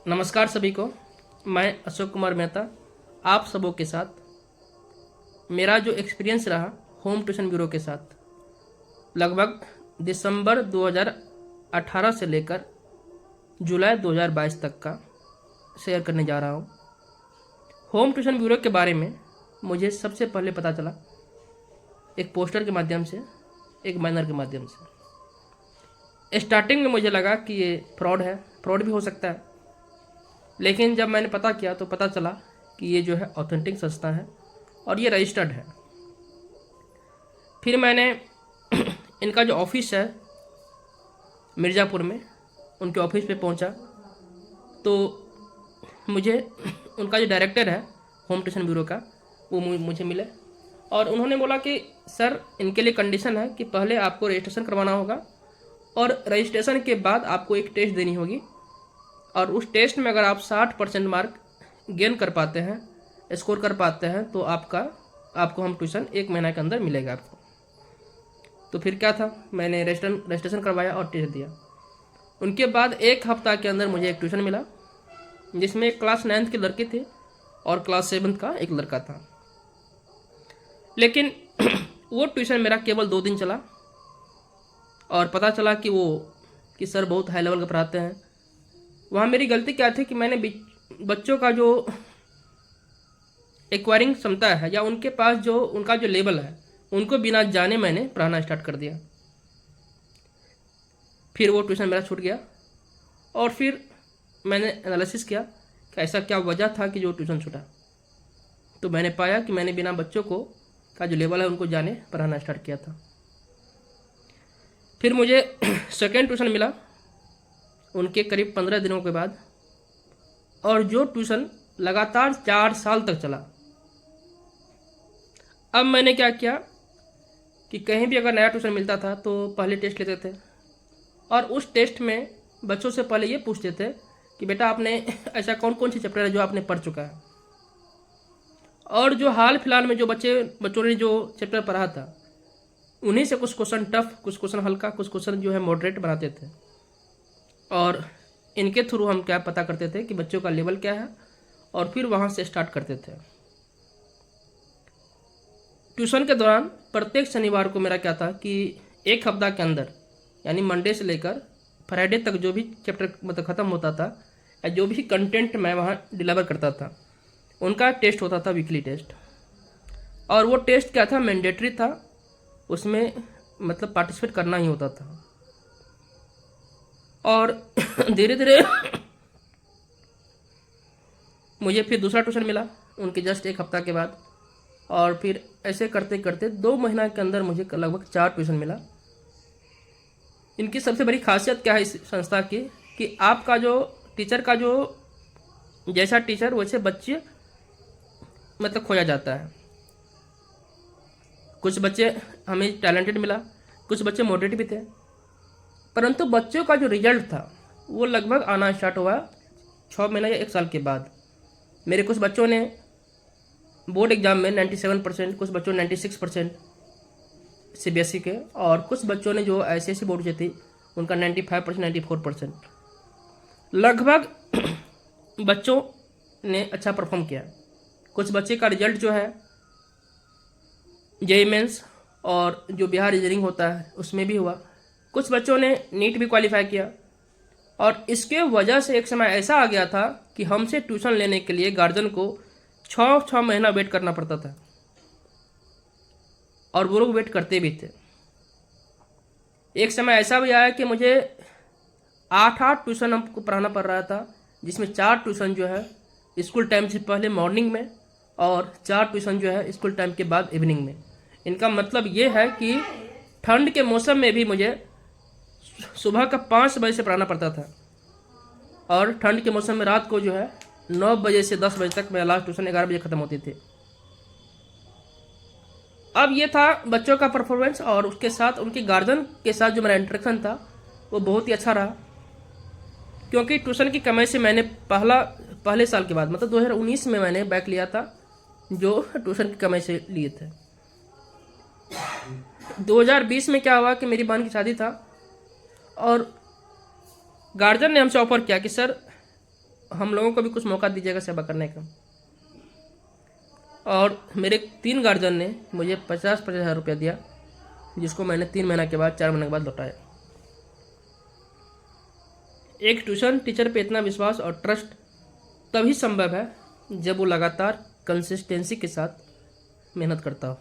नमस्कार सभी को। मैं अशोक कुमार मेहता आप सबों के साथ मेरा जो एक्सपीरियंस रहा होम ट्यूशन ब्यूरो के साथ लगभग दिसंबर 2018 से लेकर जुलाई 2022 तक का शेयर करने जा रहा हूँ। होम ट्यूशन ब्यूरो के बारे में मुझे सबसे पहले पता चला एक पोस्टर के माध्यम से, एक बैनर के माध्यम से। स्टार्टिंग में मुझे लगा कि ये फ्रॉड है, फ्रॉड भी हो सकता है, लेकिन जब मैंने पता किया तो पता चला कि ये जो है ऑथेंटिक संस्था है और ये रजिस्टर्ड है। फिर मैंने इनका जो ऑफिस है मिर्ज़ापुर में, उनके ऑफिस पे पहुंचा तो मुझे उनका जो डायरेक्टर है होम ट्यूशन ब्यूरो का वो मुझे मिले और उन्होंने बोला कि सर इनके लिए कंडीशन है कि पहले आपको रजिस्ट्रेशन करवाना होगा और रजिस्ट्रेशन के बाद आपको एक टेस्ट देनी होगी और उस टेस्ट में अगर आप 60% मार्क गेन कर पाते हैं, स्कोर कर पाते हैं तो आपको हम ट्यूशन 1 महीना के अंदर मिलेगा आपको। तो फिर क्या था, मैंने रजिस्ट्रेशन करवाया और टेस्ट दिया। उनके बाद 1 हफ्ता के अंदर मुझे एक ट्यूशन मिला जिसमें क्लास 9th के लड़के थे और क्लास 7th का एक लड़का था। लेकिन वो ट्यूशन मेरा केवल 2 दिन चला और पता चला कि सर बहुत हाई लेवल का पढ़ाते हैं। वहाँ मेरी गलती क्या थी कि मैंने बच्चों का जो एक्वायरिंग क्षमता है या उनके पास जो उनका जो लेवल है उनको बिना जाने मैंने पढ़ाना स्टार्ट कर दिया। फिर वो ट्यूशन मेरा छूट गया और फिर मैंने एनालिसिस किया कि ऐसा क्या वजह था कि जो ट्यूशन छूटा। तो मैंने पाया कि मैंने बिना बच्चों का जो लेवल है उनको जाने पढ़ाना स्टार्ट किया था। फिर मुझे सेकेंड ट्यूशन मिला उनके करीब 15 दिनों के बाद, और जो ट्यूशन लगातार 4 साल तक चला। अब मैंने क्या किया कि कहीं भी अगर नया ट्यूशन मिलता था तो पहले टेस्ट लेते थे और उस टेस्ट में बच्चों से पहले ये पूछते थे कि बेटा आपने ऐसा कौन कौन सी चैप्टर है जो आपने पढ़ चुका है, और जो हाल फिलहाल में जो बच्चों ने जो चैप्टर पढ़ा था उन्हीं से कुछ क्वेश्चन टफ, कुछ क्वेश्चन हल्का, कुछ क्वेश्चन जो है मॉडरेट बनाते थे और इनके थ्रू हम क्या पता करते थे कि बच्चों का लेवल क्या है और फिर वहाँ से स्टार्ट करते थे। ट्यूशन के दौरान प्रत्येक शनिवार को मेरा क्या था कि 1 हफ्ता के अंदर यानी मंडे से लेकर फ्राइडे तक जो भी चैप्टर मतलब ख़त्म होता था या जो भी कंटेंट मैं वहाँ डिलीवर करता था उनका टेस्ट होता था, वीकली टेस्ट। और वो टेस्ट क्या था, मैंडेटरी था, उसमें मतलब पार्टिसिपेट करना ही होता था। और धीरे धीरे मुझे फिर दूसरा ट्यूशन मिला उनके जस्ट 1 हफ्ता के बाद, और फिर ऐसे करते करते 2 महीना के अंदर मुझे लगभग 4 ट्यूशन मिला। इनकी सबसे बड़ी खासियत क्या है इस संस्था की कि आपका जो टीचर का जो जैसा टीचर वैसे बच्चे मतलब खोया जाता है। कुछ बच्चे हमें टैलेंटेड मिला, कुछ बच्चे मॉडरेट भी थे, परंतु बच्चों का जो रिजल्ट था वो लगभग आना स्टार्ट हुआ 6 महीना या 1 साल के बाद। मेरे कुछ बच्चों ने बोर्ड एग्जाम में 97%, कुछ बच्चों ने 96% CBSE के, और कुछ बच्चों ने जो ICSE बोर्ड से थी उनका 95%, 94% लगभग बच्चों ने अच्छा परफॉर्म किया। कुछ बच्चे का रिजल्ट जो है JEE मेंस और जो बिहार इंजीनियरिंग होता है उसमें भी हुआ। कुछ बच्चों ने नीट भी क्वालिफाई किया, और इसके वजह से एक समय ऐसा आ गया था कि हमसे ट्यूशन लेने के लिए गार्जियन को 6 महीना वेट करना पड़ता था, और वो लोग वेट करते भी थे। एक समय ऐसा भी आया कि मुझे 8 ट्यूशन हमको पढ़ाना पड़ रहा था, जिसमें 4 ट्यूशन जो है स्कूल टाइम से पहले मॉर्निंग में और 4 ट्यूशन जो है स्कूल टाइम के बाद इवनिंग में। इनका मतलब ये है कि ठंड के मौसम में भी मुझे सुबह का 5 बजे से पढ़ाना पड़ता था, और ठंड के मौसम में रात को जो है 9 बजे से 10 बजे तक मेरा लास्ट ट्यूशन 11 बजे ख़त्म होती थी। अब ये था बच्चों का परफॉर्मेंस, और उसके साथ उनके गार्जियन के साथ जो मेरा इंटरेक्शन था वो बहुत ही अच्छा रहा, क्योंकि ट्यूशन की कमाई से मैंने पहले साल के बाद मतलब 2019 में मैंने बैक लिया था जो ट्यूशन की कमाई से लिए थे। 2020 में क्या हुआ कि मेरी बहन की शादी था और गार्जियन ने हमसे ऑफर किया कि सर हम लोगों को भी कुछ मौका दीजिएगा सेवा करने का। और मेरे 3 गार्जियन ने मुझे 50-50 हज़ार रुपया दिया, जिसको मैंने 3 महीना के बाद 4 महीने के बाद लौटाया। एक ट्यूशन टीचर पे इतना विश्वास और ट्रस्ट तभी संभव है जब वो लगातार कंसिस्टेंसी के साथ मेहनत करता हो।